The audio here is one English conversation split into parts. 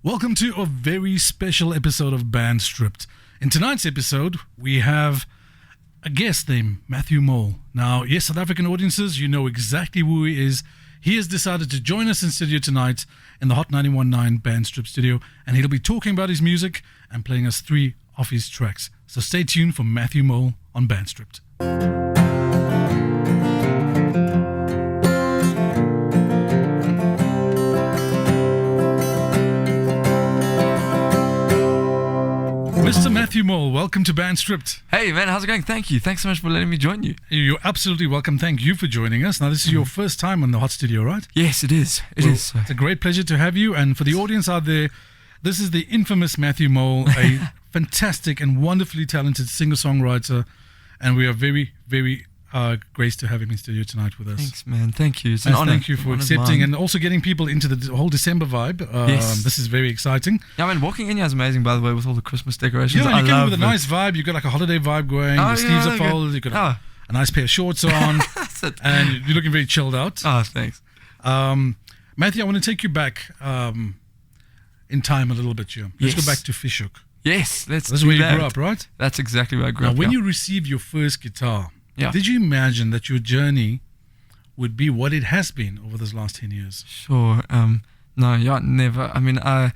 Welcome to a very special episode of Band Stripped. In tonight's episode, we have a guest named Matthew Mole. Now, yes, South African audiences, you know exactly who he is. He has decided to join us in studio tonight in the Hot 91.9 Band Strip studio, and he'll be talking about his music and playing us 3 of his tracks. So stay tuned for Matthew Mole on Band Stripped. Mr. Matthew Mole, welcome to Band Stripped. Hey man, how's it going? Thank you. Thanks so much for letting me join you. You're absolutely welcome. Thank you for joining us. Now, this is your first time on the Hot Studio, right? Yes, it is. It is. It's a great pleasure to have you. And for the audience out there, this is the infamous Matthew Mole, a fantastic and wonderfully talented singer-songwriter. And we are very, very graced to have him in studio tonight with us. Thanks, man. Thank you. It's an honor. Thank you for accepting and also getting people into the whole December vibe. Yes. This is very exciting. Yeah, I mean, walking in here is amazing, by the way, with all the Christmas decorations. Yeah, you come in with a nice vibe. You've got like a holiday vibe going. Oh, Your sleeves are okay. folded. You've got a nice pair of shorts on. That's it. And you're looking very chilled out. Oh, thanks. Matthew, I want to take you back in time a little bit here. Let's go back to Fishhook. Yes, This is where you grew up, right? That's exactly where I grew up. Now, when you received your first guitar, Yeah. did you imagine that your journey would be what it has been over those last 10 years? Sure. No, yeah, never. I mean, I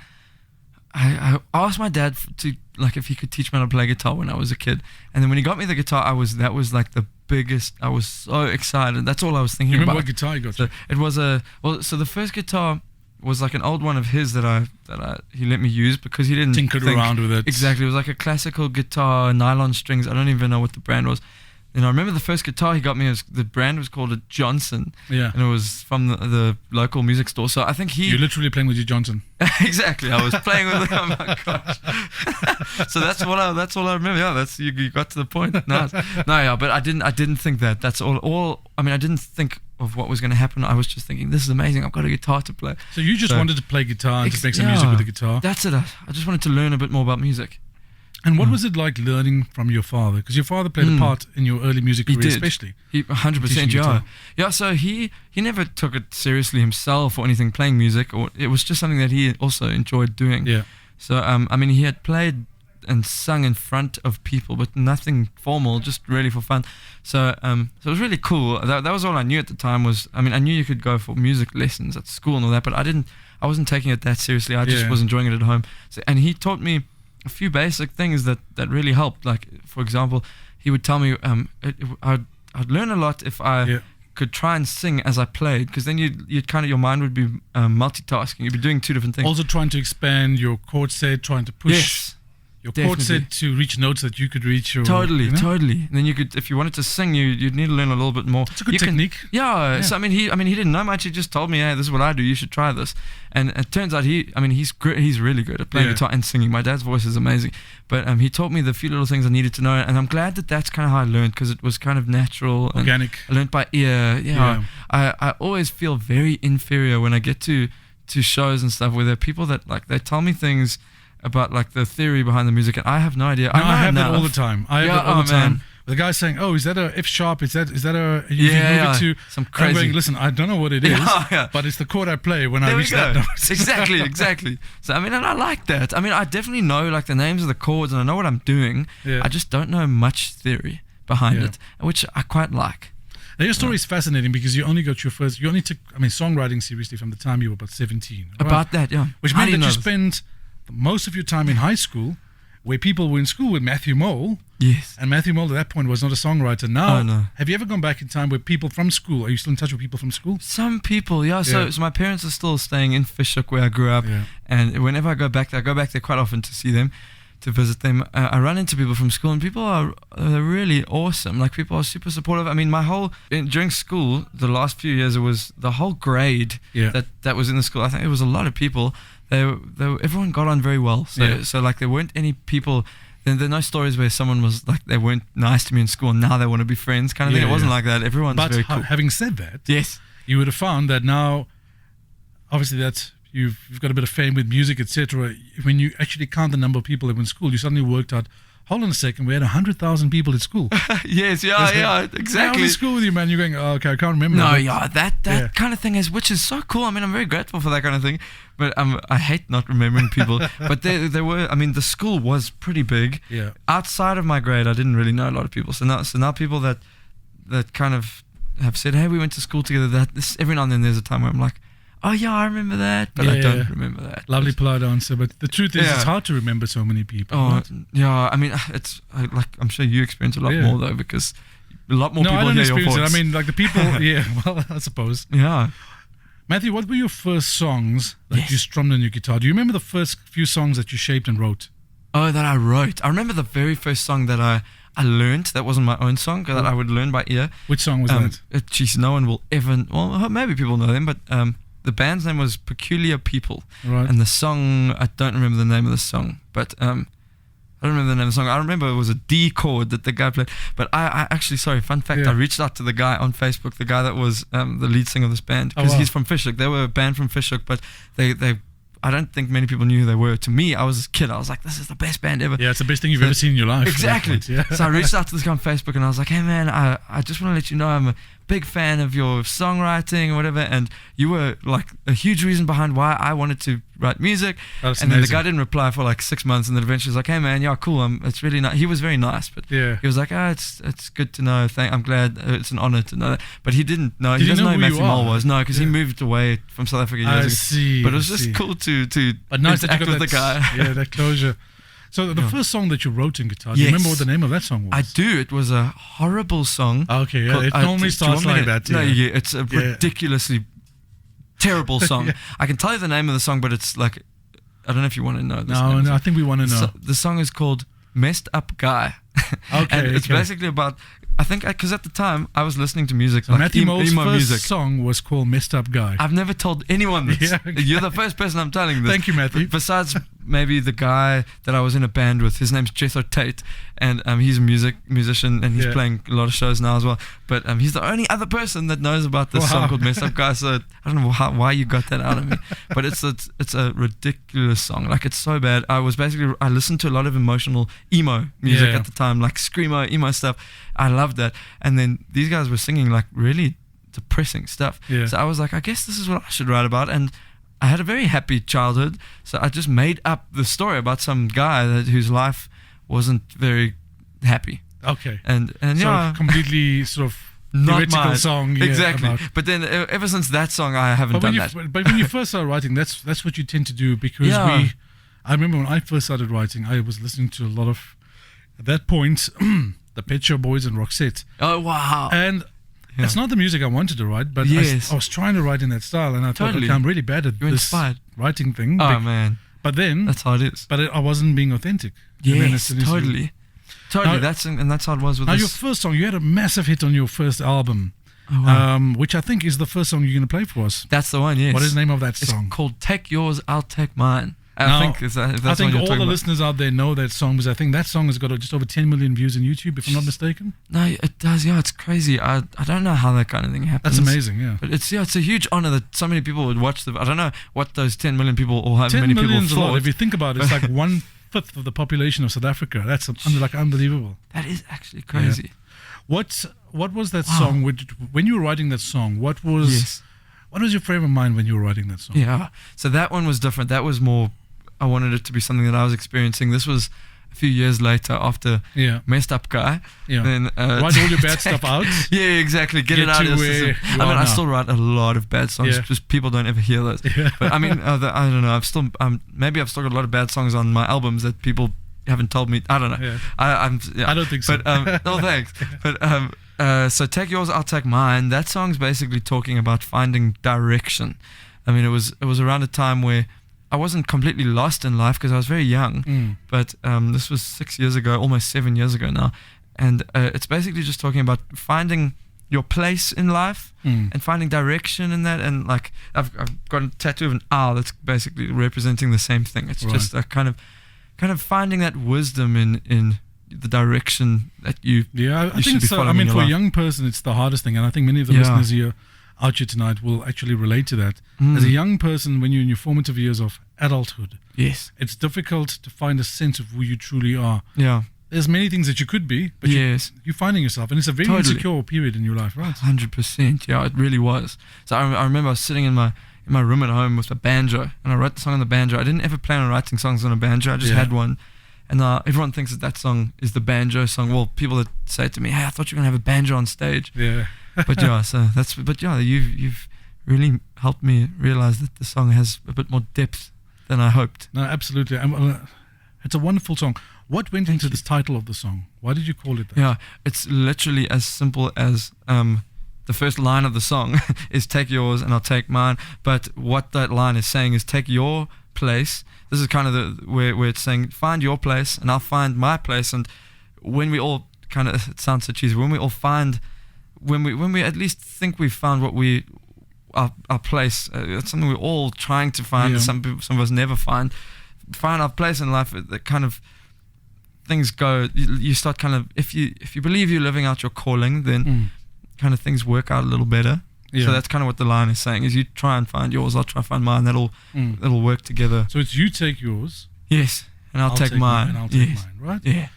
asked my dad to, like, if he could teach me how to play guitar when I was a kid. And then when he got me the guitar, that was like the biggest, I was so excited. That's all I was thinking You remember about. what guitar you got? So it was so the first guitar was like an old one of his that he let me use because he didn't Tinkered think around with it. Exactly. It was like a classical guitar, nylon strings. I don't even know what the brand was. And I remember the first guitar he got me, the brand was called a Johnson. Yeah. And it was from the local music store. So I think You're literally playing with your Johnson. Exactly. I was playing with it. Oh my gosh. So that's all I remember. Yeah, that's you got to the point. No, yeah, but I didn't think that. That's all. I mean, I didn't think of what was going to happen. I was just thinking, this is amazing. I've got a guitar to play. So you just wanted to play guitar and just make some music with the guitar. That's it. I just wanted to learn a bit more about music. And what was it like learning from your father? Because your father played a part in your early music career, especially. He 100%, yeah. Yeah, so he never took it seriously himself or anything, playing music. Or it was just something that he also enjoyed doing. Yeah. So, I mean, he had played and sung in front of people, but nothing formal, just really for fun. So it was really cool. That was all I knew at the time was, I mean, I knew you could go for music lessons at school and all that, but I wasn't taking it that seriously. I just was enjoying it at home. So, and he taught me a few basic things that really helped. Like, for example, he would tell me I'd learn a lot if I could try and sing as I played, because then you'd kind of, your mind would be multitasking. You'd be doing 2 different things. Also trying to expand your chord set, trying to push your chord set to reach notes that you could reach. Or, totally. And then you could, if you wanted to sing, you'd need to learn a little bit more. It's a good technique. So I mean, he didn't know much. He just told me, hey, this is what I do. You should try this. And it turns out he's great. He's really good at playing guitar and singing. My dad's voice is amazing. But he taught me the few little things I needed to know, and I'm glad that that's kind of how I learned, because it was kind of natural, organic. I learned by ear. I always feel very inferior when I get to shows and stuff where there are people that, like, they tell me things about, like, the theory behind the music, and I have no idea. I have that all the time. The guy's saying, "Oh, is that a F sharp? Is that a?" You move it to some crazy. I'm going, listen, I don't know what it is, but it's the chord I play when I reach that note. Exactly. So I mean, and I like that. I mean, I definitely know, like, the names of the chords, and I know what I'm doing. Yeah. I just don't know much theory behind it, which I quite like. Now, your story is fascinating because you only took, songwriting seriously from the time you were about 17. About that, yeah. Which meant that you spent most of your time in high school, where people were in school with Matthew Mole. Yes. And Matthew Mole at that point was not a songwriter. Now, no. Have you ever gone back in time where people from school, are you still in touch with people from school? Some people, yeah. So my parents are still staying in Fishhook where I grew up. Yeah. And whenever I go back there quite often to see them, to visit them. I run into people from school, and people they're really awesome. Like, people are super supportive. I mean, during school, the last few years, it was the whole grade that was in the school. I think it was a lot of people. Everyone got on very well. So like, there weren't any people. There are no stories where someone was like, they weren't nice to me in school and now they want to be friends kind of thing. It wasn't like that. Everyone's very cool. But having said that, yes, you would have found that now, obviously, that you've got a bit of fame with music, etc. When you actually count the number of people that were in school, you suddenly worked out hold on a second, we had 100,000 people at school. Yes, yeah, I was exactly. in school with you, man. You're going, oh, okay, I can't remember. No, But- yeah, that kind of thing is, which is so cool. I mean, I'm very grateful for that kind of thing, but I hate not remembering people. But there were, I mean, the school was pretty big. Yeah. Outside of my grade, I didn't really know a lot of people. So now people that kind of have said, hey, we went to school together. Every now and then there's a time where I'm like, oh yeah, I remember that, but I don't remember that. Lovely polite answer, but the truth is, Yeah. it's hard to remember so many people. Oh right? yeah, I mean, like I'm sure you experience a lot more though, because a lot more No, I people don't hear your experience voice. it. I mean, like the people. Yeah, well, I suppose. Yeah. Matthew, what were your first songs that Yes. you strummed on your guitar? Do you remember the first few songs that you shaped and wrote? Oh, that I wrote. I remember the very first song that I learned. That wasn't my own song that I would learn by ear. Which song was that? Geez, no one will ever. Well, maybe people know them, but the band's name was Peculiar People, Right. and the song, I don't remember the name of the song, but I don't remember the name of the song. I remember it was a D chord that the guy played. But I actually, sorry, fun fact, Yeah. I reached out to the guy on Facebook, the guy that was the lead singer of this band, Oh, because wow. he's from Fishhook. They were a band from Fishhook, but they I don't think many people knew who they were. To me, I was a kid. I was like, this is the best band ever. Yeah, it's the best thing you've ever seen in your life. Exactly. Yeah. So I reached out to this guy on Facebook and I was like, hey man, I just want to let you know I'm a big fan of your songwriting or whatever, and you were like a huge reason behind why I wanted to write music. That's and then the amazing. guy didn't reply for like 6 months, and then eventually was like, hey man, yeah, cool, it's really nice. He was very nice, but Yeah. he was like, it's good to know. I'm glad. It's an honor to know that. But he didn't know. Did He he doesn't know know who who you Matthew Mole are? was. No, because he Yeah. moved away from South Africa years I ago. see. But it was I just see. cool to But nice that you interact got with that, the guy. Yeah, that closure. So the Yeah. first song that you wrote in guitar, do you Yes. remember what the name of that song was? I do. It was a horrible song. Okay, yeah. called- It normally do you starts want me like to- that. No, yeah. yeah, it's a ridiculously terrible song. I can tell you the name of the song, but it's like, I don't know if you want to know this. No, name. no, I think we want to know. The song is called Messed Up Guy. Okay, And it's okay. basically about, I think, because at the time I was listening to music, So like Matthew Mole's emo first music. song was called Messed Up Guy. I've never told anyone this. Yeah, okay. You're the first person I'm telling this. Thank you, Matthew. Besides maybe the guy that I was in a band with, his name's Jethro Tate, and he's a musician, and he's Yeah. playing a lot of shows now as well. But he's the only other person that knows about this Wow. song called "Messed Up Guy." So I don't know why you got that out of me, but it's a ridiculous song. Like, it's so bad. I listened to a lot of emotional emo music Yeah. at the time, like screamo emo stuff. I loved that, and then these guys were singing like really depressing stuff. Yeah. So I was like, I guess this is what I should write about, and I had a very happy childhood, so I just made up the story about some guy whose life wasn't very happy, Okay. and So yeah, completely sort of not theoretical mine. song. Yeah, exactly. about- But then ever since that song, I haven't But when, done you, that. but when you first started writing, that's what you tend to do, because Yeah. I remember when I first started writing, I was listening to a lot of, at that point, the Pet Shop Boys and Roxette. Oh wow! And Yeah. it's not the music I wanted to write, but Yes. I was trying to write in that style, and I thought, Totally. okay, I'm really bad at You're this inspired. writing thing. Oh man, But then, that's how it is. I wasn't being authentic. And then Yes, as soon as you- totally. Now- That's how it was with Now, this. your first song, you had a massive hit on your first album, Oh, wow. which I think is the first song you're going to play for us. That's the one. Yes. What is the name of that It's song? called "Take Yours, I'll Take Mine." Now, I think if that's I what think you're all talking the about. listeners out there know that song, because I think that song has got just over 10 million views on YouTube, if I'm not mistaken. No, it does. Yeah, it's crazy. I don't know how that kind of thing happens. That's amazing, yeah. But it's a huge honor that so many people would watch I don't know what those 10 million people or how 10 many people million's a lot. thought. If you think about it, it's like 1/5 of the population of South Africa. That's like unbelievable. That is actually crazy. What was that Wow. song? When you were writing that song, what was your frame of mind when you were writing that song? Yeah. So that one was different. That was more, I wanted it to be something that I was experiencing. This was a few years later after Yeah. Messed Up Guy. Yeah. Then, Write all your bad stuff out. Yeah, exactly. Get Get it out to of the where system. you I mean, are I now. still write a lot of bad songs. Yeah. Just people don't ever hear those. Yeah. But I mean, I don't know. Maybe I've still got a lot of bad songs on my albums that people haven't told me. I don't know. Yeah. Yeah. I don't think so. But no, thanks. But so "Take Yours, I'll Take Mine." That song's basically talking about finding direction. I mean, it was around a time where I wasn't completely lost in life because I was very young. Mm. But this was 6 years ago, almost 7 years ago now, and it's basically just talking about finding your place in life and finding direction in that. And like I've got a tattoo of an owl that's basically representing the same thing. It's Right. just a kind of finding that wisdom in the direction that you. Yeah, I You should think be so. I following mean, your for a life. young person, it's the hardest thing, and I think many of the Yeah. listeners here out here tonight will actually relate to that. Mm. As a young person, when you're in your formative years of adulthood, Yes. it's difficult to find a sense of who you truly are. Yeah. there's many things that you could be, but yes, you're finding yourself, and it's a very Totally. insecure period in your life, right? 100%. Yeah, it really was. So I remember I was sitting in my room at home with a banjo, and I wrote the song on the banjo. I didn't ever plan on writing songs on a banjo. I just Yeah. had one, and everyone thinks that song is the banjo song. Well, people that say to me, "Hey, I thought you were gonna have a banjo on stage." Yeah. But yeah, so you've really helped me realize that the song has a bit more depth than I hoped. No, absolutely. It's a wonderful song. What went into this title of the song? Why did you call it that? Yeah, it's literally as simple as the first line of the song is "Take yours and I'll take mine." But what that line is saying is take your place. This is kind of where it's saying find your place and I'll find my place. And when we all it sounds so cheesy, when we at least think we've found our place, it's something we're all trying to find. Yeah. Some of us never find our place in life. The kind of things go. You start kind of if you believe you're living out your calling, then kind of things work out a little better. Yeah. So that's kind of what the line is saying: is you try and find yours, I'll try and find mine. That'll work together. So it's you take yours. Yes, and I'll take mine. And I'll take Yes. mine, right? Yeah.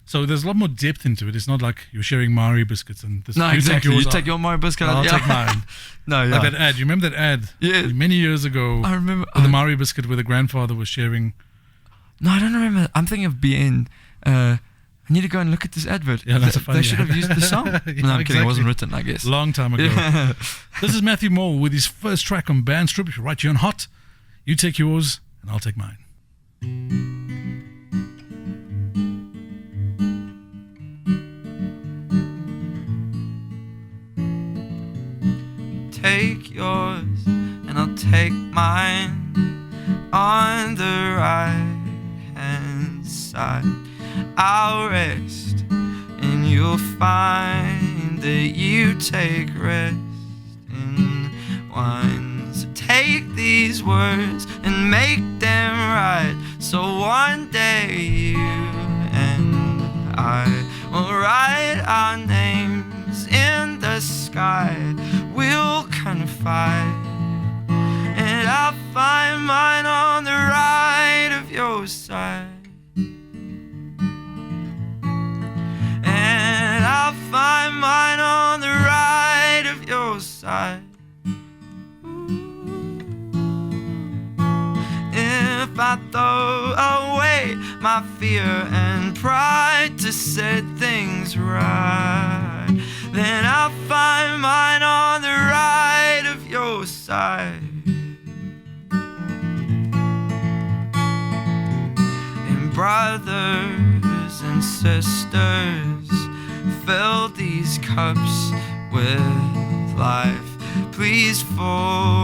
So there's a lot more depth into it. It's not like you're sharing Marie biscuits and this. No, exactly. You take I'll- your Mario biscuit. I'll yeah. take mine. No, yeah. Like that ad. You remember that ad? Yeah. Many years ago. I remember. With the Mario biscuit where the grandfather was sharing. No, I don't remember. I'm thinking of BN. I need to go and look at this advert. Yeah, that's a funny They should have ad. used the song. Yeah, No, I'm kidding. It exactly. wasn't written, I guess. Long time ago. Yeah. This is Matthew Mole with his first track on Bandstrip. Right here on Hot. You take yours and I'll take mine. Take yours and I'll take mine. On the right hand side I'll rest, and you'll find that you take rest in wine. So take these words and make them right, so one day you and I will write our names in the sky. We'll confide, and I'll find mine on the right of your side. And I'll find mine on the right of your side. If I throw away my fear and pride to set things right, then I'll find mine on the right of your side. And brothers and sisters, fill these cups with life. Please forgive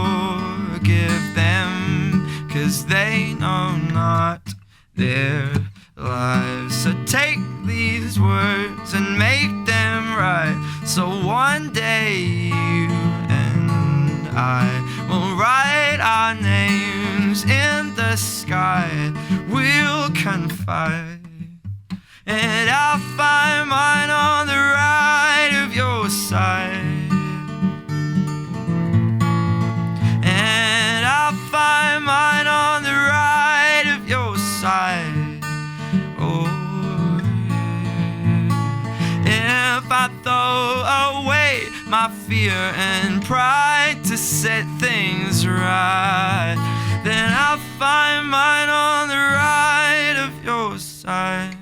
them, 'cause they know not their lives. So take these words and make them right, so one day you and I will write our names in the sky. We'll confide, and I'll find mine on the right of your side. And I'll find mine on the right of your side. Oh, yeah. If I throw away my fear and pride to set things right, then I'll find mine on the right of your side.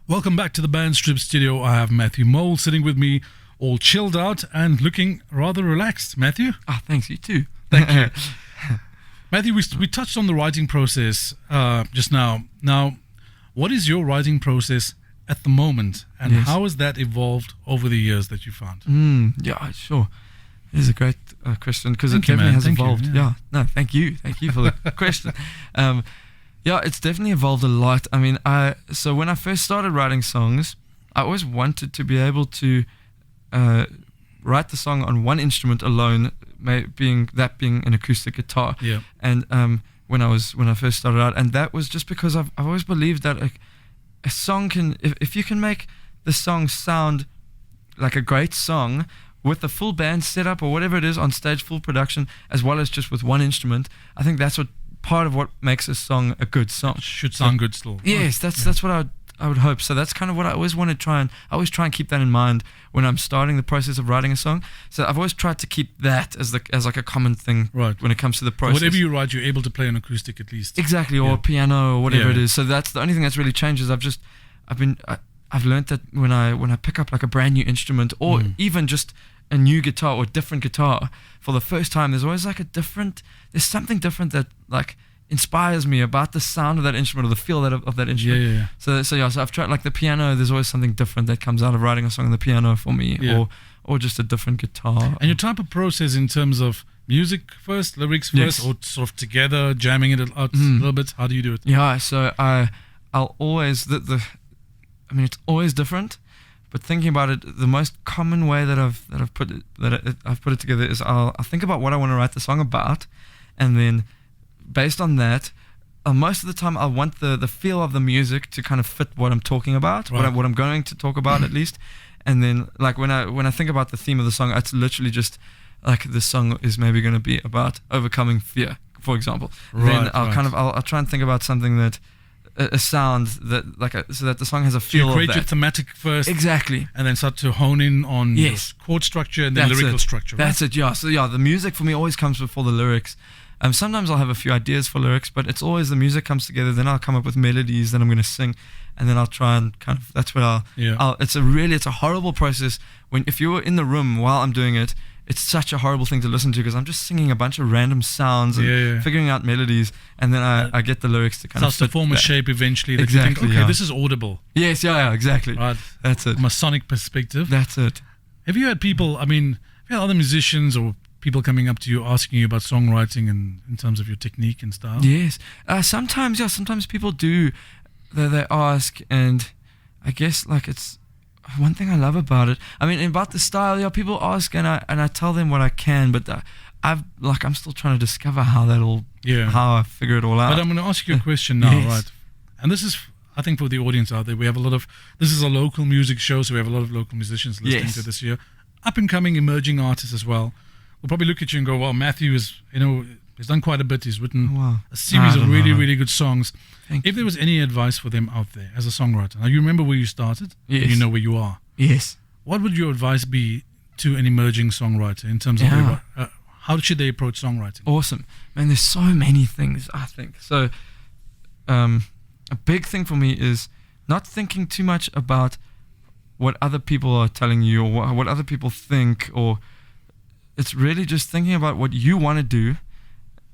Welcome back to the Bandstrip studio. I have Matthew Mole sitting with me, all chilled out and looking rather relaxed. Matthew? Ah, thanks, you too. Thank you. Matthew, we touched on the writing process just now. Now, what is your writing process at the moment, and Yes. how has that evolved over the years that you found? Yeah, sure. It is a great question, because it Thank you, definitely man. has Thank you, evolved. yeah. No, thank you for the question. Yeah, it's definitely evolved a lot. I mean, so when I first started writing songs, I always wanted to be able to write the song on one instrument alone, being an acoustic guitar. Yeah. And when I first started out, and that was just because I've always believed that a song can, if you can make the song sound like a great song with the full band setup or whatever it is on stage, full production, as well as just with one instrument. I think that's what part of what makes a song a good song. It should sound good still. Yes, that's what I would hope. So that's kind of what I always want to try and I always try and keep that in mind when I'm starting the process of writing a song. So I've always tried to keep that as like a common thing when it comes to the process. Whatever you write, you're able to play an acoustic at least. Exactly, or piano or whatever it is. So that's the only thing that's really changed is I've learned that when I pick up like a brand new instrument or even just a new guitar or different guitar for the first time, there's always like there's something different that like inspires me about the sound of that instrument or the feel of that instrument. Yeah. So I've tried like the piano. There's always something different that comes out of writing a song on the piano for me, or just a different guitar. And your type of process in terms of music first, lyrics first, or sort of together jamming it out a little bit. How do you do it? Yeah, so I'll always it's always different. But thinking about it, the most common way that I've put it together is I'll think about what I want to write the song about, and then based on that, most of the time I want the feel of the music to kind of fit what I'm talking about, what I'm going to talk about at least. And then like when I think about the theme of the song, it's literally just like the song is maybe going to be about overcoming fear, for example. Then I'll try and think about something that a sound that so that the song has a feel. So you create of your that. thematic first, Exactly, and then start to hone in on your chord structure and then lyrical structure. Right? That's it. Yeah. So the music for me always comes before the lyrics. Sometimes I'll have a few ideas for lyrics, but it's always the music comes together. Then I'll come up with melodies that I'm going to sing, and then I'll try and kind of that's what it's a horrible process if you're in the room while I'm doing it. It's such a horrible thing to listen to because I'm just singing a bunch of random sounds and figuring out melodies, and then I get the lyrics to kind of starts to form a shape eventually. That Exactly. you think, this is audible. Yes. Yeah. Exactly. Right. That's it. From a sonic perspective. That's it. Have you had people? I mean, have you had other musicians or people coming up to you asking you about songwriting and in terms of your technique and style? Yes. Sometimes people do. They ask, and I guess like it's. One thing I love about it, I mean, about the style, people ask, and I tell them what I can, but I'm still trying to discover how how I figure it all out. But I'm going to ask you a question now, right? And this is, I think, for the audience out there, we have this is a local music show, so we have a lot of local musicians listening to this year, up and coming emerging artists as well. We'll probably look at you and go, well, Matthew is, he's done quite a bit. He's written a series of really, really good songs. If there was any advice for them out there as a songwriter, now you remember where you started, and you know where you are. Yes. What would your advice be to an emerging songwriter in terms of how should they approach songwriting? Awesome. Man, there's so many things, I think. So a big thing for me is not thinking too much about what other people are telling you or what other people think, or it's really just thinking about what you want to do.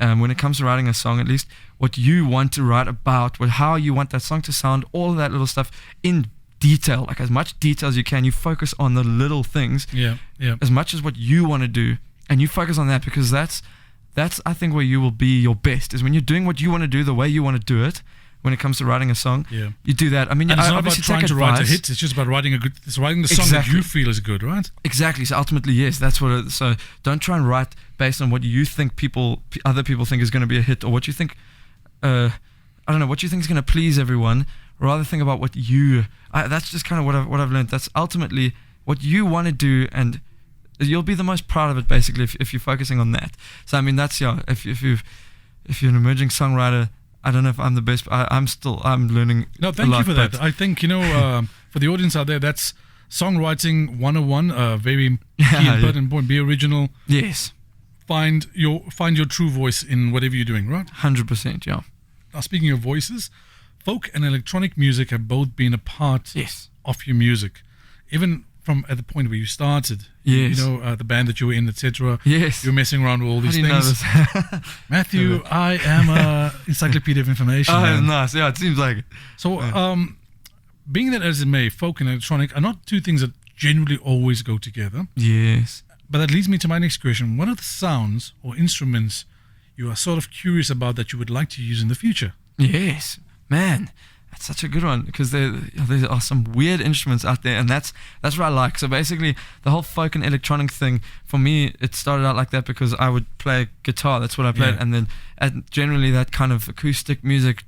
When it comes to writing a song, at least what you want to write about, how you want that song to sound, all of that little stuff in detail, like as much detail as you can. You focus on the little things, as much as what you want to do, and you focus on that, because that's I think where you will be your best, is when you're doing what you want to do the way you want to do it. When it comes to writing a song, you do that. I mean, and it's not about obviously trying to write a hit. It's just about writing the song that you feel is good, right? Exactly. So ultimately, yes, that's what. So don't try and write based on what you think other people think is going to be a hit, or what you think. I don't know what you think is going to please everyone. Rather think about what you. That's just kind of what I've learned. That's ultimately what you want to do, and you'll be the most proud of it. Basically, if you're focusing on that. So I mean, that's If you're an emerging songwriter. I don't know if I'm the best, but I'm learning. No, thank you for that. I think, for the audience out there, that's songwriting 101, very key important point. Be original. Yes. Find your true voice in whatever you're doing, right? 100%, yeah. Now, speaking of voices, folk and electronic music have both been a part of your music. Even from at the point where you started, the band that you were in, etc. Yes, you're messing around with all these things. Matthew, I am a encyclopedia of information. Oh, nice. Yeah, it seems like it. So, being that as it may, folk and electronic are not two things that generally always go together. Yes. But that leads me to my next question. What are the sounds or instruments you are sort of curious about that you would like to use in the future? Yes, man. That's such a good one, because there are some weird instruments out there, and that's what I like. So basically, the whole folk and electronic thing, for me, it started out like that because I would play guitar. That's what I played, and then generally that kind of acoustic music,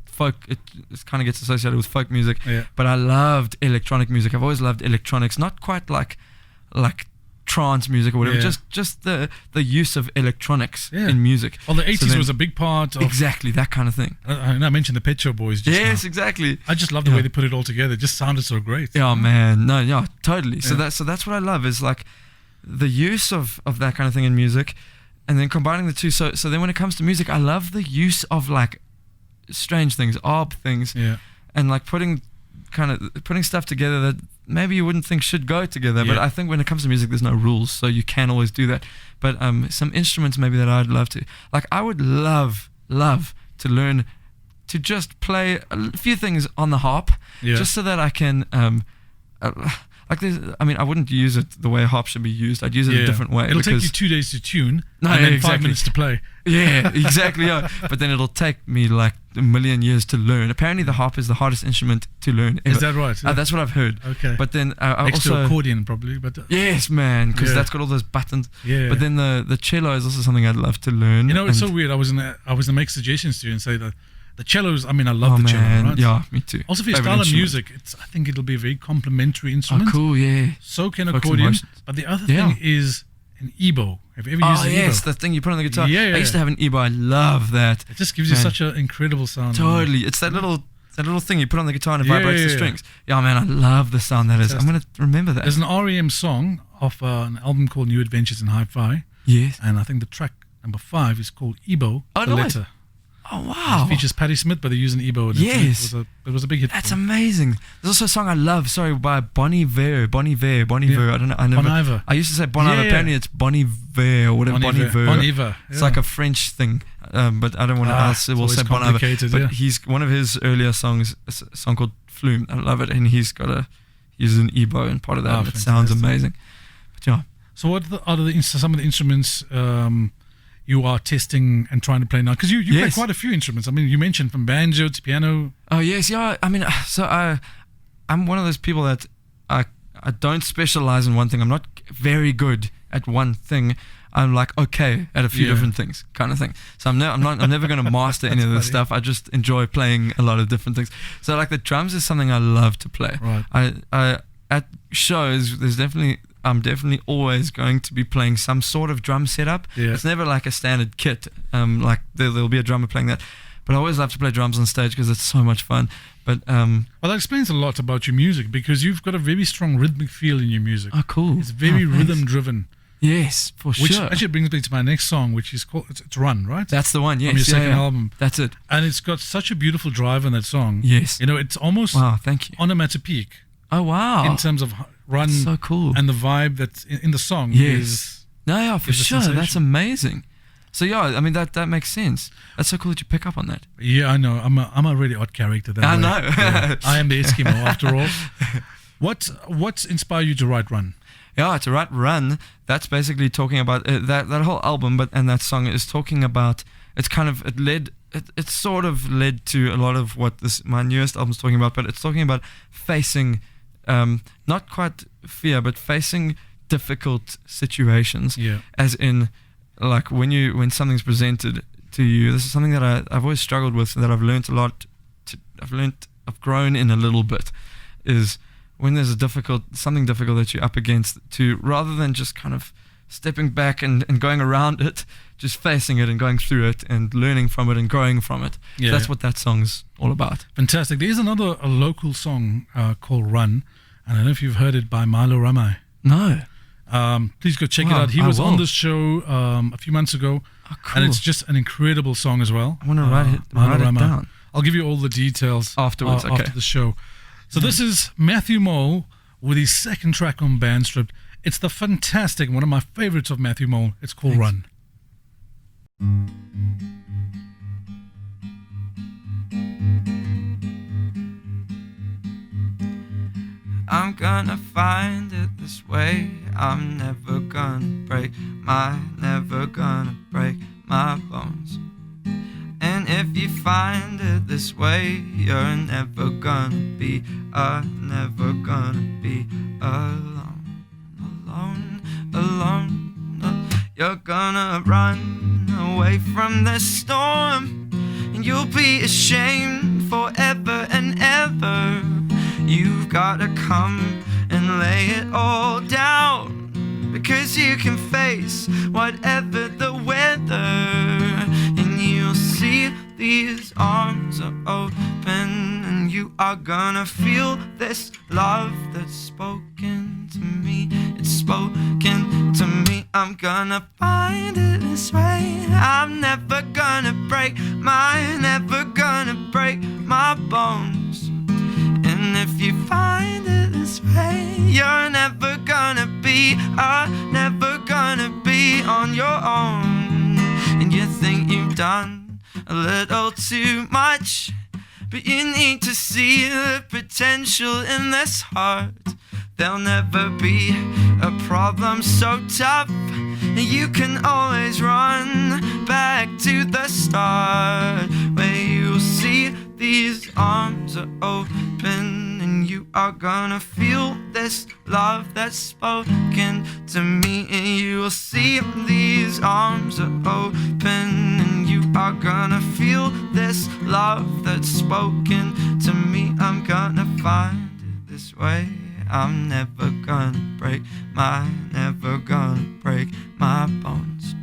folk, it kind of gets associated with folk music. Yeah. But I loved electronic music. I've always loved electronics, not quite like trance music or whatever. Yeah. Just the use of electronics Yeah. in music. Well, the 80s then- was a big part of. Exactly that kind of thing. I mentioned the Pet Shop Boys just Yes, now. exactly. I just love the way they put it all together. It just sounded so great. Yeah, man. No, yeah, totally. So Yeah. that's what I love is like the use of that kind of thing in music, and then combining the two. So then when it comes to music, I love the use of like strange things, odd things, Yeah. and like putting stuff together that maybe you wouldn't think should go together. But Yeah. I think when it comes to music, there's no rules, so you can always do that. But some instruments maybe that I'd love to, like I would love to learn to just play a few things on the harp, Yeah. just so that I can like there's, I mean, I wouldn't use it the way a harp should be used. I'd use it a different way. It'll take because- you 2 days to tune No, and yeah, then 5 exactly. minutes to play. Yeah, exactly. Yeah. But then it'll take me like a million years to learn. Apparently, the harp is the hardest instrument to learn ever. Is that right? That's what I've heard. Okay. But then I Next to also accordion, probably. But yes, man, because Yeah. that's got all those buttons. yeah. But then the cello is also something I'd love to learn. you know, it's and- so weird. I was to make suggestions to you and say that the cellos. I mean, I love oh the man, cello. Right? yeah, me too. Also, for your Favorite style of instrument. music, I think it'll be a very complementary Oh, instrument. cool, yeah. So can Focus accordion. emotions. But the other Yeah. thing is an EBow. Have you ever used Oh an yes, EBow? the thing you put on the guitar. Yeah, I used to have an EBow. I love that. It just gives you Man. such an incredible sound. Totally, it's that little thing you put on the guitar and it Yeah, vibrates yeah, the yeah. strings. Yeah, man, I love the sound that is. I'm gonna remember that. There's an REM song off an album called New Adventures in Hi-Fi, Yes. and I think the track number 5 is called EBow. Oh, the nice. letter. Oh wow. It features Patti Smith, but they use an EBow. And Yes. it was a big hit. That's for them. amazing. There's also a song I love, by Bon Iver. Bon Iver. I don't know. I never. Bon Iver. I used to say Bon Iver. Yeah. Apparently it's Bon Iver or whatever. Bon Iver. Bon Iver. It's yeah. like a French thing, but I don't want to. It's We'll always say Bon Iver. complicated, But yeah. he's one of his earlier songs, a song called Flume. I love it, and he uses an EBow and part of that. Oh, and it sounds fantastic. amazing. But yeah. So what are some of the instruments you are testing and trying to play now? Because you play Yes. quite a few instruments. I mean, you mentioned from banjo to piano. Oh yes, yeah. I mean, I'm one of those people that I don't specialize in one thing. I'm not very good at one thing. I'm like okay at a few Yeah. different things, kind of thing. So I'm never going to master any of this funny. stuff. I just enjoy playing a lot of different things. So like the drums is something I love to play. Right. I at shows I'm definitely always going to be playing some sort of drum setup. Yeah. It's never like a standard kit. Like there'll be a drummer playing that. But I always love to play drums on stage because it's so much fun. But Well, that explains a lot about your music because you've got a very strong rhythmic feel in your music. oh cool. It's very Oh, thanks. rhythm driven. Yes, for Which sure. actually brings me to my next song, which is called it's Run, right? That's the one. Yes, From your second yeah. album. That's it. And it's got such a beautiful drive in that song. Yes. You know, it's almost Wow, thank you. onomatopoeic Oh wow. in terms of run So cool. and the vibe that's in the song Yes. is No, yeah, for Gives a sure. That's sensation. amazing. So yeah, I mean that makes sense. That's so cool that you pick up on that. yeah, I know. I'm a really odd character. That I way. know. Yeah. I am the Eskimo after all. What's inspired you to write Run? Yeah, to write Run, that's basically talking about that whole album, and that song is talking about. It's kind of it sort of led to a lot of what my newest album's talking about, but it's talking about facing, not quite fear, but facing difficult situations. Yeah. As in, like when something's presented to you, this is something that I've always struggled with, that I've learned a lot. I've grown in a little bit, is when there's something difficult that you're up against, to rather than just kind of stepping back and going around it, just facing it and going through it and learning from it and growing from it. Yeah. That's what that song's all about. Fantastic. There's a local song called Run, and I don't know if you've heard it by Milo Ramai. No. Please go check it Wow, out. He I was on will. this show a few months ago, Oh, cool. and it's just an incredible song as well. I want to write Milo it Ramai. down. I'll give you all the details Afterwards, okay. after the show. So this is Matthew Mole with his second track on Bandstrip. It's the fantastic, one of my favorites of Matthew Mole. It's called Thanks. Run. I'm gonna find it this way. I'm never gonna break my bones. And if you find it this way, you're never gonna be alone. You're gonna run away from the storm, and you'll be ashamed forever and ever. You've gotta come and lay it all down, because face, whatever the weather. And you'll see these arms are open, and you are gonna feel this love that's spoken to me. It's spoken to me. I'm gonna find it this way. I'm never gonna break never gonna break my bones. And if you find it this way, you're never gonna be on your own. And you think you've done a little too much, but you need to see the potential in this heart. There'll never be a problem so tough, you can always run back to the start, where you'll see these arms are open, and you are gonna feel this love that's spoken to me. And you will see these arms are open, and you are gonna feel this love that's spoken to me. I'm gonna find it this way. I'm never gonna break my bones.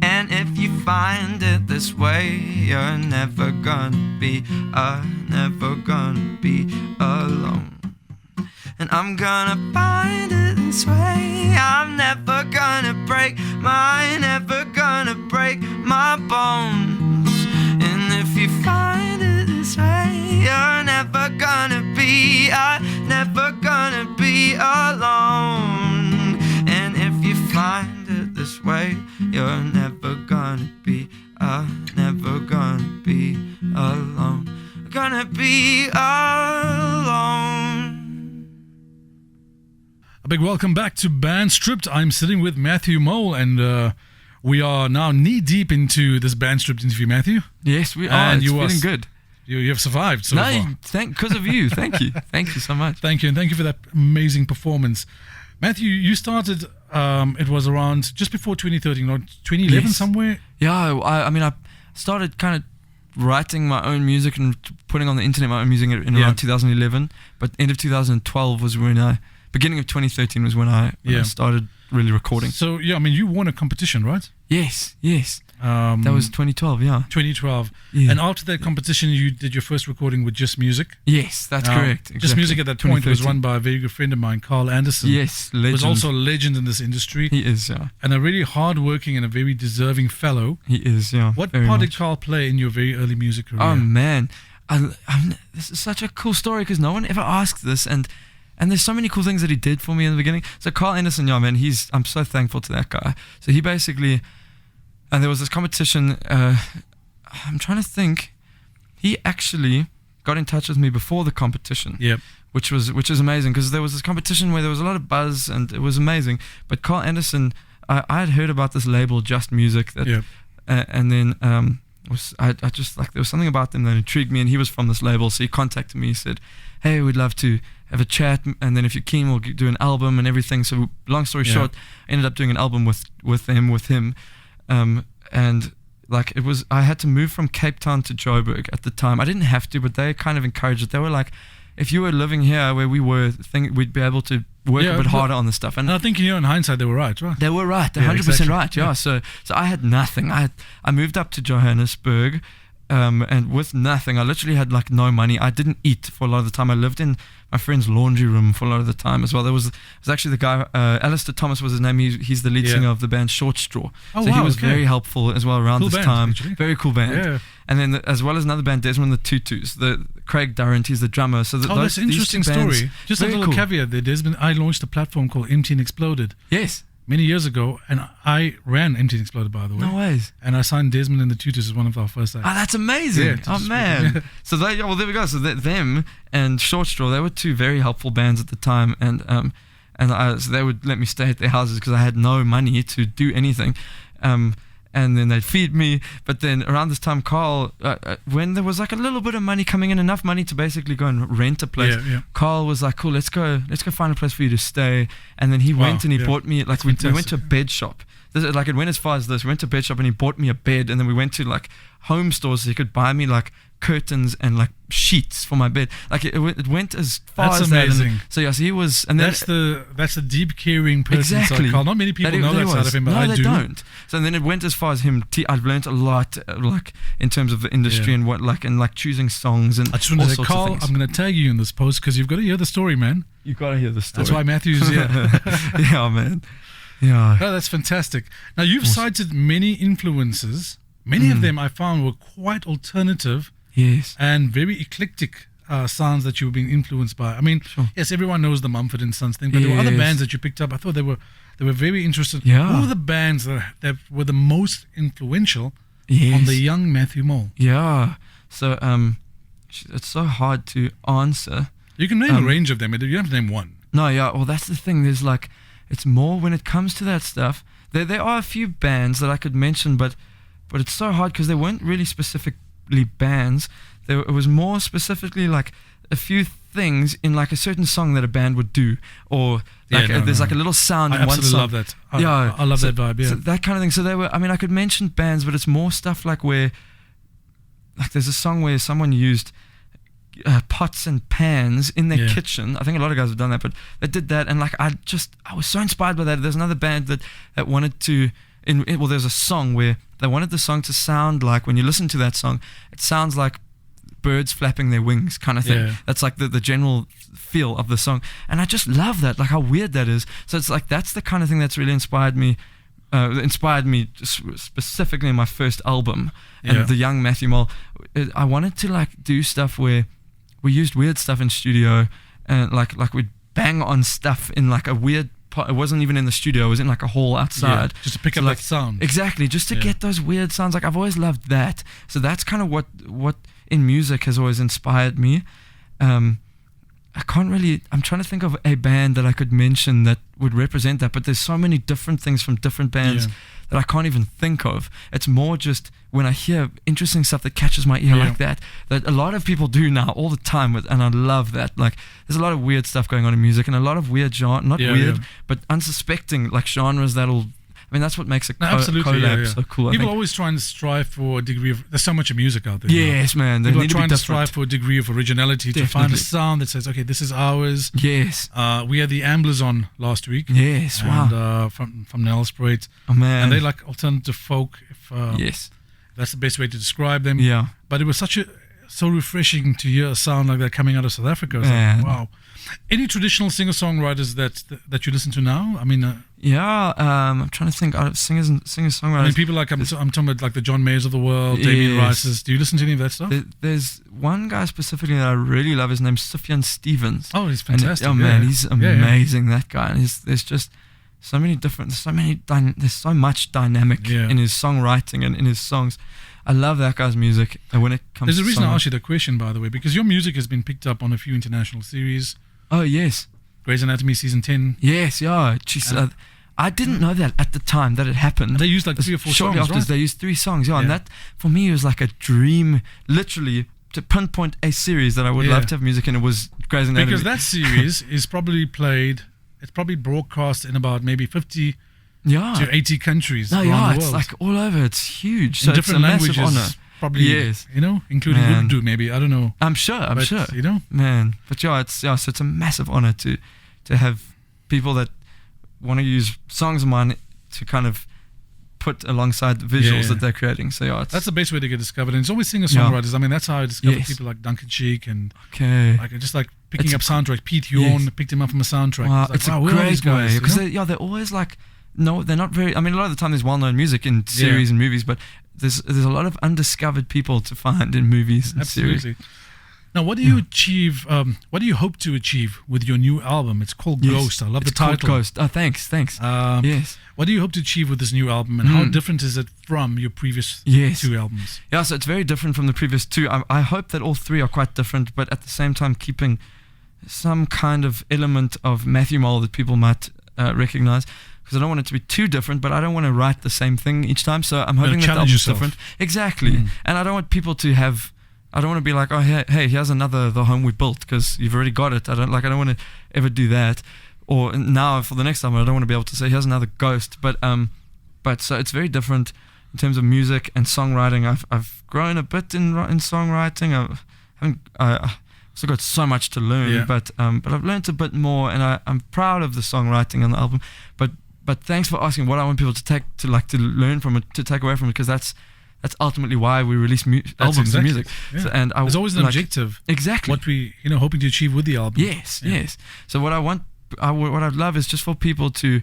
And if you find it this way, you're never gonna be alone. And I'm gonna find it this way. I'm never gonna break my bones. And if you find it this way, you're never gonna be alone. And if you find it this way, you're never gonna be alone. Gonna be alone. A big welcome back to Band Stripped. I'm sitting with Matthew Mole, and we are now knee-deep into this Band Stripped interview, Matthew. Yes, we are. And it's feeling good. You have survived so far. Because of you. Thank you. Thank you so much. Thank you, and thank you for that amazing performance. Matthew, you started, it was around just before 2013, or 2011 somewhere? Yeah, I started kind of writing my own music and putting on the internet my own music in around 2011, but end of 2012 was when beginning of 2013 was when I started really recording. So, you won a competition, right? Yes. That was 2012, yeah. 2012. Yeah. And after that competition, you did your first recording with Just Music? Yes, that's correct. Exactly. Just Music at that point was run by a very good friend of mine, Carl Anderson. Yes, legend. Was also a legend in this industry. He is, yeah. And a really hardworking and a very deserving fellow. He is, yeah. What part did Carl play in your very early music career? Oh, man. This is such a cool story because no one ever asked this, and there's so many cool things that he did for me in the beginning. So Carl Anderson, man, I'm so thankful to that guy. So he basically, and there was this competition, I'm trying to think, he actually got in touch with me before the competition. Yep. Which is amazing because there was this competition where there was a lot of buzz and it was amazing. But Carl Anderson, I had heard about this label, Just Music, that, and then I just like there was something about them that intrigued me, and he was from this label, so he contacted me. He said, "Hey, we'd love to have a chat, and then if you're keen, we'll do an album and everything." So long story short, I ended up doing an album with him, and like I had to move from Cape Town to Joburg at the time. I didn't have to, but they kind of encouraged it. They were like, if you were living here where we were, we'd be able to work a bit harder on this stuff. And I think in hindsight they were right? They were right, 100% right. Yeah. So I had nothing. I moved up to Johannesburg, and with nothing, I literally had like no money. I didn't eat for a lot of the time. I lived in my friend's laundry room for a lot of the time as well. There was actually the guy, Alistair Thomas was his name. He's the lead singer of the band Short Straw. So he was very helpful as well around this time. Actually. Very cool band. Yeah. And then as well as another band, Desmond the Tutus, the Craig Durrant, he's the drummer. So that's an interesting story. Just a little caveat there, Desmond. I launched a platform called Empty and Exploded. Yes. Many years ago, and I ran Empty and Exploded, by the way. No ways. And I signed Desmond and the Tutus as one of our first acts. Oh, that's amazing. Yeah, oh, man. So there we go. So them and Short Straw, they were two very helpful bands at the time, and so they would let me stay at their houses because I had no money to do anything. And then they'd feed me. But then around this time, Carl, when there was like a little bit of money coming in, enough money to basically go and rent a place, Carl was like, cool, let's go find a place for you to stay. And then he went and he bought me, like we went to a bed shop. It went as far as this. We went to a bed shop and he bought me a bed, and then we went to like home stores so he could buy me like curtains and like sheets for my bed. Like it went as far That's as amazing. that. And so he was, and then That's the deep caring person. exactly. So Carl, not many people know that side of him, but no, I they do. don't. So then it went as far as him. I've learned a lot, like in terms of the industry and what, like, and like choosing songs and I just want all to say, sorts Carl, of things. I'm going to tag you in this post because you've got to hear the story, man. You gotta hear the story. That's why Matthew's here. Yeah, man. Yeah. Oh, that's fantastic. Now, you've cited many influences. Many of them I found were quite alternative Yes. and very eclectic sounds that you've been influenced by. I mean, yes, everyone knows the Mumford & Sons thing, but there were other Yes. bands that you picked up. I thought they were very interested. Yeah. Who were the bands that were the most influential Yes. on the young Matthew Mole? Yeah. So it's so hard to answer. You can name a range of them. You don't have to name one. No, yeah. Well, that's the thing. There's like, it's more when it comes to that stuff. There are a few bands that I could mention, but it's so hard because they weren't really specifically bands. It was more specifically like a few things in like a certain song that a band would do, or like there's like a little sound I in one absolutely song. love that. Yeah, I love that vibe. Yeah. So that kind of thing. So they were. I mean, I could mention bands, but it's more stuff like where, like, there's a song where someone used pots and pans in their kitchen. I think a lot of guys have done that, but they did that, and like I was so inspired by that. There's another band that wanted to. Well, there's a song where they wanted the song to sound like, when you listen to that song, it sounds like birds flapping their wings kind of thing. Yeah. That's like the general feel of the song, and I just love that, like how weird that is. So it's like that's the kind of thing that's really inspired me specifically in my first album and the young Matthew Mole. I wanted to like do stuff where we used weird stuff in studio, and like we'd bang on stuff in like a weird it wasn't even in the studio, it was in like a hall outside. Yeah, just to pick up like, that sound. Exactly, just to get those weird sounds. Like I've always loved that. So that's kind of what in music has always inspired me. I'm trying to think of a band that I could mention that would represent that, but there's so many different things from different bands that I can't even think of. It's more just when I hear interesting stuff that catches my ear like that a lot of people do now all the time, and I love that. Like there's a lot of weird stuff going on in music, and a lot of weird but unsuspecting like genres that'll. I mean, that's what makes a collab so cool. People always try and strive for a degree of. There's so much music out there. Yes, man. They People need are trying to to strive for a degree of originality to find a sound that says, okay, this is ours. Yes. We had the Amblers on last week. Yes, and, wow. From Nelspruit. Oh, man. And they like alternative folk, if yes. that's the best way to describe them. Yeah. But it was so refreshing to hear a sound like that coming out of South Africa. Man. Like, wow. Any traditional singer-songwriters that you listen to now? I mean, I'm trying to think of singer-songwriters. I mean, people like I'm talking about like the John Mayers of the world, Damien Rice's. Do you listen to any of that stuff? There's one guy specifically that I really love. His name's Sufjan Stevens. Oh, he's fantastic. Man, he's amazing. That guy. And there's just so many different. There's so much dynamic in his songwriting and in his songs. I love that guy's music. And when it comes, there's a reason to I asked you that question, by the way, because your music has been picked up on a few international series. Oh yes, Grey's Anatomy season 10. Yes, yeah. I didn't know that at the time that it happened. And they used like 3 or 4 Shortly songs, after, right? they used 3 songs. Yeah, and that for me was like a dream, literally, to pinpoint a series that I would love to have music in. It was Grey's Anatomy. Because that series is probably played. It's probably broadcast in about maybe 50 to 80 countries around the world. It's like all over. It's huge. In So different it's a languages, massive honor. probably, including Urdu, maybe. I don't know. I'm sure. You know? Man. But so it's a massive honor to have people that want to use songs of mine to kind of put alongside the visuals that they're creating. So that's the best way to get discovered. And it's always singer-songwriters. I mean, that's how I discovered people like Duncan Cheek and like picking up soundtracks. Pete Yorn picked him up from a soundtrack. Wow, it's like, a great these guys, way because they're always like, no, they're not very. I mean, a lot of the time there's well-known music in series and movies, but there's a lot of undiscovered people to find in movies and series. Now, what do you achieve? What do you hope to achieve with your new album? It's called Ghost. I love the title. Called Ghost. Oh, thanks. Yes. What do you hope to achieve with this new album, and how different is it from your previous 2 albums? Yeah, so it's very different from the previous 2. I hope that all 3 are quite different, but at the same time keeping some kind of element of Matthew Mole that people might recognize. Because I don't want it to be too different, but I don't want to write the same thing each time. So I'm hoping that the album's different. Exactly. And I don't want people to have. I don't want to be like, oh, hey, here's another The Home We Built, because you've already got it. I don't want to ever do that. Or now for the next album, I don't want to be able to say, here's another Ghost. But so it's very different. in terms of music and songwriting, I've grown a bit in songwriting. I've still got so much to learn, but I've learned a bit more, and I'm proud of the songwriting on the album. But thanks for asking what I want people to learn from it, to take away from it, because that's ultimately why we release albums and music. Yeah. So, and there's always an objective. Exactly. What we hoping to achieve with the album. Yes. So what I'd love is just for people to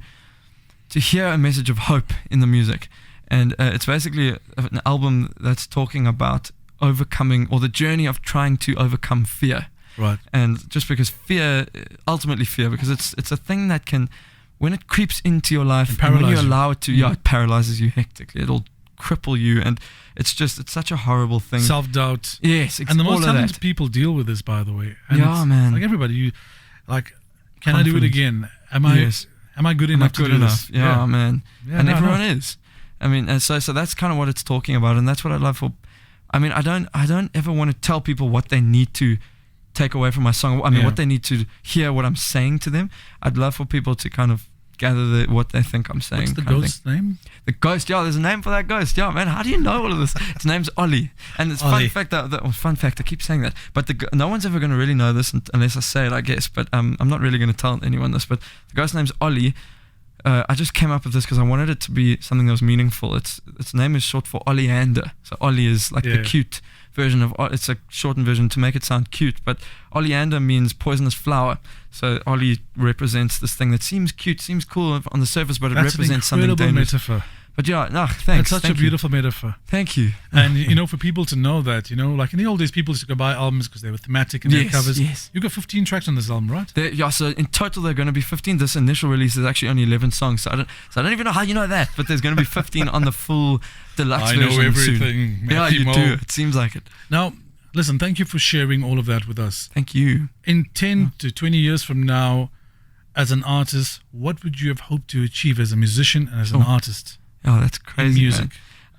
hear a message of hope in the music, and it's basically an album that's talking about overcoming, or the journey of trying to overcome fear. Right. And just because ultimately fear, because it's a thing that can, when it creeps into your life, and when you allow it to, it paralyzes you hectically. It'll cripple you, and it's such a horrible thing. Self-doubt. Yes, and the most talented people deal with this, by the way. And man. Like everybody, can I do it again? Am I good enough to do this? Yeah, man. Yeah, and everyone is. I mean, and so that's kind of what it's talking about, and that's what I love for. I mean, I don't ever want to tell people what they need to take away from my song. I mean, what they need to hear, what I'm saying to them. I'd love for people to kind of gather what they think I'm saying. What's the ghost's name? The ghost, there's a name for that ghost. Yeah, man, how do you know all of this? Its name's Ollie. And it's fun fact, I keep saying that, but no one's ever going to really know this unless I say it, I guess, but I'm not really going to tell anyone this, but the ghost's name's Ollie. I just came up with this because I wanted it to be something that was meaningful. Its name is short for Oleander. So Ollie is like the cute version of, it's a shortened version to make it sound cute, but Oleander means poisonous flower. So Ollie represents this thing that seems cute, seems cool on the surface, but it represents something dangerous. Metaphor. But thanks. It's such a beautiful metaphor. Thank you. And for people to know that, like in the old days, people used to go buy albums because they were thematic in their covers. Yes. You've got 15 tracks on this album, right? So in total they're going to be 15. This initial release is actually only 11 songs. So I don't even know how you know that, but there's going to be 15 on the full deluxe version soon. I know everything. Yeah, you do. It seems like it. Now, listen, thank you for sharing all of that with us. Thank you. In 10 to 20 years from now, as an artist, what would you have hoped to achieve as a musician and as an artist? Oh, that's crazy. In music.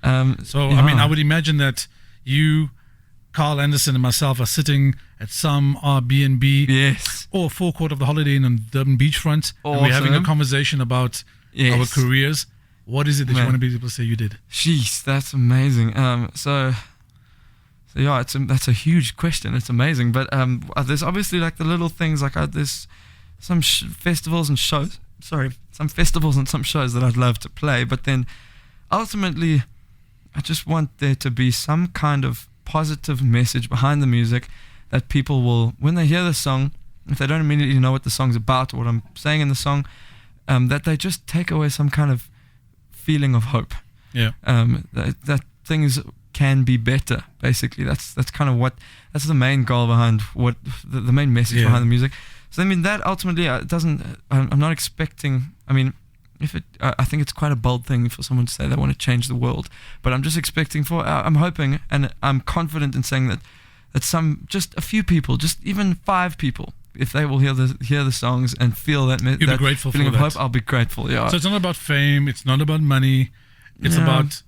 I mean, I would imagine that you, Carl Anderson, and myself are sitting at some Airbnb or forecourt of the Holiday Inn on Durban beachfront, and we're having a conversation about our careers. What is it that you want to be able to say you did? Jeez, that's amazing. So that's a huge question. It's amazing, but there's obviously like the little things, like there's some festivals and shows. Some festivals and some shows that I'd love to play, but then ultimately I just want there to be some kind of positive message behind the music that people will, when they hear the song, if they don't immediately know what the song's about or what I'm saying in the song, that they just take away some kind of feeling of hope. Yeah. That things can be better, basically. That's kind of that's the main goal behind what the main message behind the music. So I mean, that ultimately I'm not expecting, I mean, I think it's quite a bold thing for someone to say they want to change the world, but I'm just expecting I'm hoping, and I'm confident in saying that just a few people, just even 5 people, if they will hear the songs and feel that you'll be grateful feeling for of that. hope, I'll be grateful. Yeah. So it's not about fame, it's not about money, it's about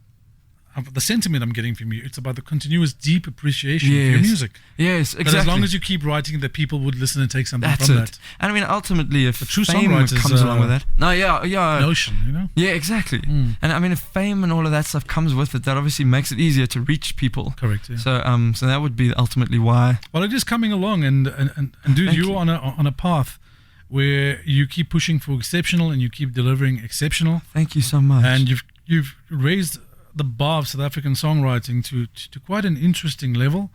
the sentiment I'm getting from you. It's about the continuous deep appreciation of your music. Yes, exactly. But as long as you keep writing, that people would listen and take something That's from it. that. And I mean, ultimately, if the true fame songwriters comes along with that, notion, Yeah, exactly. And I mean, if fame and all of that stuff comes with it, that obviously makes it easier to reach people. Correct. Yeah. So that would be ultimately why. Well, it is coming along, and dude, you're on a path where you keep pushing for exceptional and you keep delivering exceptional. Thank you so much. And you've raised the bar of South African songwriting to quite an interesting level,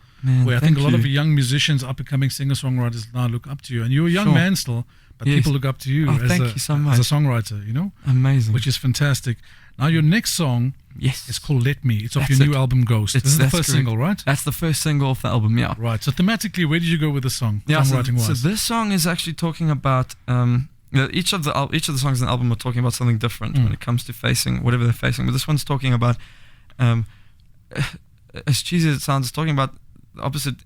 where I think a lot of young musicians, up-and-coming singer-songwriters now look up to you. And you're a young man still, but people look up to you, as a songwriter, Amazing. Which is fantastic. Now, your next song is called Let Me. It's off your new album, Ghost. This is the first single, right? That's the first single off the album, yeah. Right. So thematically, where did you go with the song, yeah, songwriting-wise? So this song is actually talking about... each of the songs in the album are talking about something different when it comes to facing whatever they're facing. But this one's talking about, as cheesy as it sounds, it's talking about the opposite.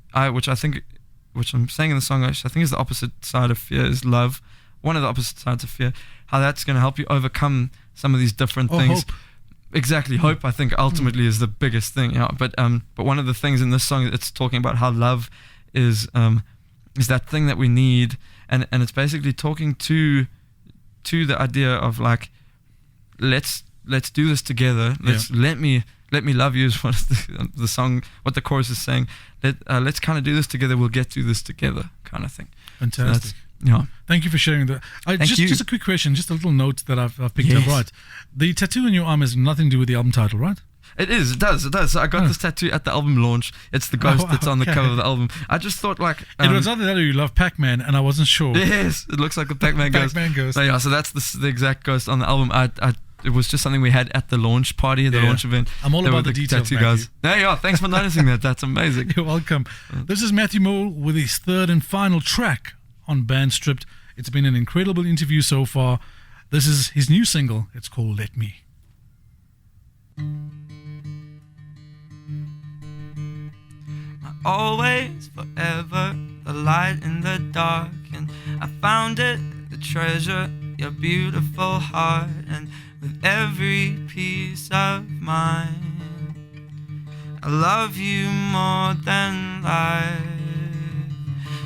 Which I'm saying in the song, I think is the opposite side of fear is love. One of the opposite sides of fear. How that's going to help you overcome some of these different things. Hope. Exactly, hope. I think ultimately is the biggest thing. Yeah. But one of the things in this song, it's talking about how love is that thing that we need. And it's basically talking to the idea of like, let's let's do this together. Let me love you is what the song, what the chorus is saying. Let's kind of do this together. We'll get through this together, kind of thing. Fantastic. So yeah. Thank you for sharing that. Thank you. Just a quick question, just a little note that I've picked up. Right, the tattoo on your arm has nothing to do with the album title, right? It does. So I got this tattoo at the album launch. It's the ghost that's on the cover of the album. I just thought like it was either that or you love Pac-Man, and I wasn't sure. Yes, it looks like the Pac-Man ghost. ghost. So yeah, so that's the exact ghost on the album. It was just something we had at the launch party, the launch event. I'm all about the details, tattoo guys. There you are. Thanks for noticing that. That's amazing. You're welcome. This is Matthew Mole with his third and final track on Band Stripped. It's been an incredible interview so far. This is his new single. It's called Let Me. Always, forever, the light in the dark, and I found it, the treasure, your beautiful heart, and with every piece of mine, I love you more than life.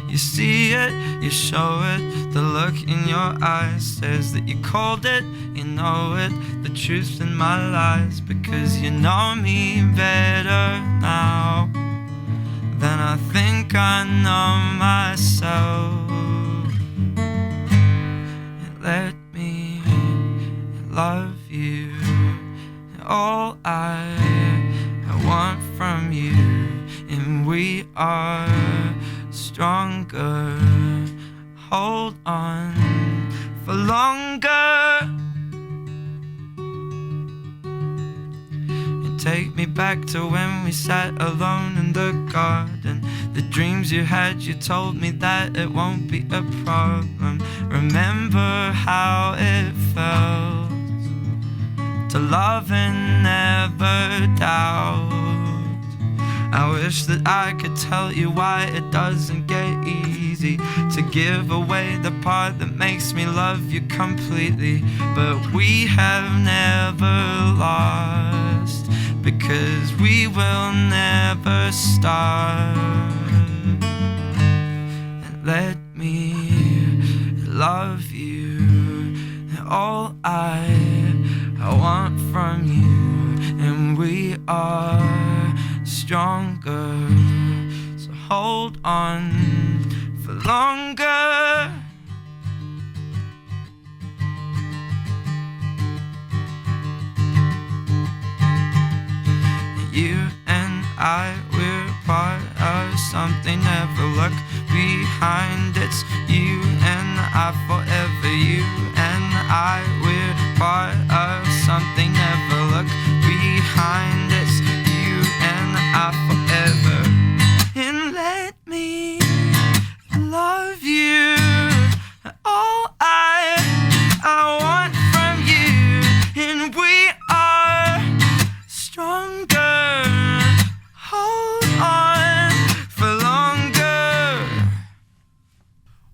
You see it, you show it, the look in your eyes says that you called it, you know it, the truth in my lies, because you know me better now than I think I know myself. Let me love you, all I want from you, and we are stronger. Hold on for longer. Take me back to when we sat alone in the garden. The dreams you had, you told me that it won't be a problem. Remember how it felt to love and never doubt. I wish that I could tell you why it doesn't get easy to give away the part that makes me love you completely. But we have never lost, because we will never start. And let me love you, all I want from you, and we are stronger. So hold on for longer. You and I, we're part of something, never look behind. It's you and I forever. You and I, we're part of something, never look behind. It's you and I forever. And let me love you, all I want from you, and we are stronger. Hold on for longer.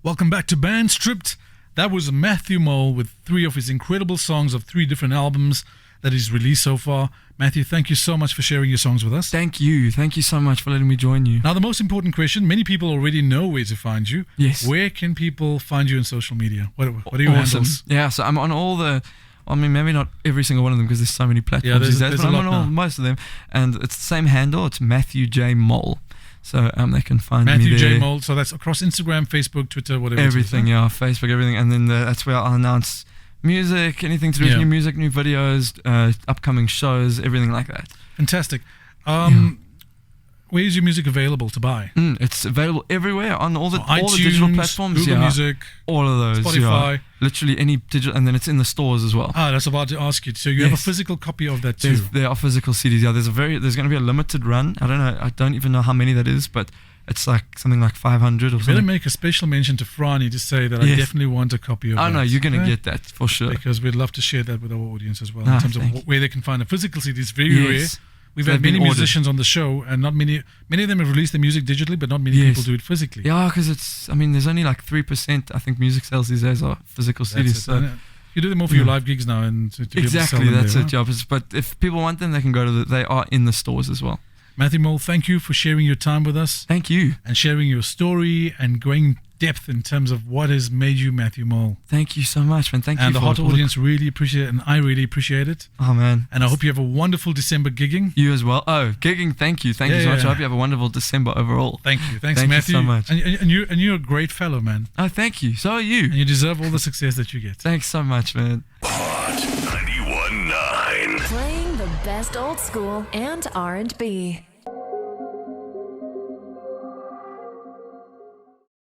Welcome back to Band Stripped. That was Matthew Mole with 3 of his incredible songs of 3 different albums that he's released so far. Matthew, thank you so much for sharing your songs with us. Thank you so much for letting me join you. Now, the most important question, many people already know where to find you. Yes. Where can people find you on social media? What are your handles? Yeah, so I'm on all the, I mean, maybe not every single one of them because there's so many platforms these days, but I'm on most of them. And it's the same handle. It's Matthew J. Mole. So they can find Matthew me there. J. Mole. So that's across Instagram, Facebook, Twitter, whatever. Everything, yeah, Facebook, everything. And then that's where I'll announce music, anything to do with new music, new videos, upcoming shows, everything like that. Fantastic. Where is your music available to buy? It's available everywhere on all the iTunes, the digital platforms. Google Music, all of those. Spotify. Yeah. Literally any digital, and then it's in the stores as well. That's about to ask you. So you have a physical copy of that too? There are physical CDs. Yeah, there's going to be a limited run. I don't know. I don't even know how many that is, but it's like something like 500 or something. Better make a special mention to Franny to say that I definitely want a copy of that. Oh no, you're going to get that for sure. Because we'd love to share that with our audience as well in terms of where they can find a physical CD. It's very rare. We've had many musicians on the show, and not many of them have released their music digitally, but not many people do it physically. Yeah, because there's only like 3%, I think, music sales these days are physical CDs. So you do them more for your live gigs now, and to be able to sell them that's there, it. Yeah, but if people want them, they can go to they are in the stores as well. Matthew Mole, thank you for sharing your time with us. Thank you. And sharing your story and going depth in terms of what has made you Matthew Mole. Thank you so much, man. Thank you. And the for hot all audience really appreciate it, and I really appreciate it. Oh, man. And I hope you have a wonderful December gigging. You as well. Oh, gigging, thank you. Thank you so much. I hope you have a wonderful December overall. Thank you. Thanks, Thank Matthew. you so much. And you're a great fellow, man. Oh, thank you. So are you. And you deserve all the success that you get. Thanks so much, man. Hot 91.9. Playing the best old school and R&B.